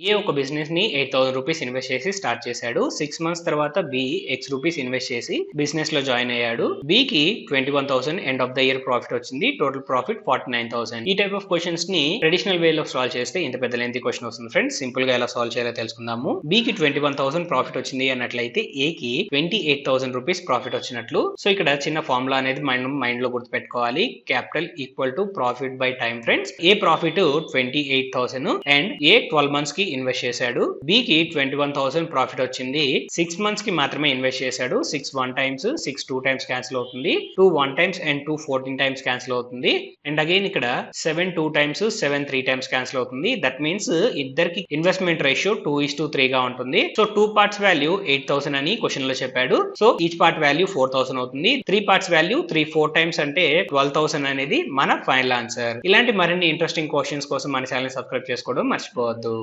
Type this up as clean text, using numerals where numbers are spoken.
ఏ ఒక బిజినెస్ ని 8,000 rupees invest చేసి స్టార్ట్ చేశాడు. 6 మంత్స్ తర్వాత బి ఎక్స్ రూపీస్ ఇన్వెస్ట్ చేసి బిజినెస్ లో జాయిన్ అయ్యాడు. బి కి 21,000 end of the year profit వచ్చింది. Total profit 49,000. ఈ టైప్ ఆఫ్ క్వశ్చన్స్ ని ట్రెడిషనల్ వే లో సాల్వ్ చేస్తే ఇంత పెద్ద లెంతీ క్వశ్చన్ వస్తుంది ఫ్రెండ్స్. సింపుల్ గా ఎలా సాల్వ్ చేయాలో తెలుసుకుందాము. బి కి 21,000 ప్రాఫిట్ వచ్చింది అన్నట్లయితే ఏ కి 28,000 రూపీస్ ప్రాఫిట్ వచ్చినట్లు. సో ఇక్కడ చిన్న ఫార్ములా అనేది మైండ్ లో గుర్తుపెట్టుకోవాలి. Capital equal to profit by time friends. A profit 28,000 and A 12 months కి ఇన్వెస్ట్ చేశాడు. బి కి 21,000 ప్రాఫిట్ వచ్చింది. 6 మంత్స్ కి మాత్రమే ఇన్వెస్ట్ చేశాడు. 6 1 టైమ్స్, 6 2 టైమ్స్ క్యాన్సిల్ అవుతుంది. 2 1 టైమ్స్ అండ్ 2 14 టైమ్స్ క్యాన్సిల్ అవుతుంది. అండ్ అగైన్ ఇక్కడ 7 2 టైమ్స్, 7 3 టైమ్స్ క్యాన్సిల్ అవుతుంది. దట్ మీన్స్ ఇద్దరికి ఇన్వెస్ట్మెంట్ రేషియో 2:3 గా ఉంటుంది. సో 2 పార్ట్స్ వాల్యూ 8,000 అని క్వశ్చన్ లో చెప్పాడు. సో ఈచ్ పార్ట్ వాల్యూ 4,000 అవుతుంది. 3 పార్ట్స్ వాల్యూ 4 టైమ్స్ అంటే 12,000 అనేది మన ఫైనల్ ఆన్సర్. ఇలాంటి మరిన్ని ఇంట్రెస్టింగ్ క్వశ్చన్స్ కోసం మన ఛానల్ సబ్స్క్రైబ్ చేసుకోవడం మర్చిపోవద్దు.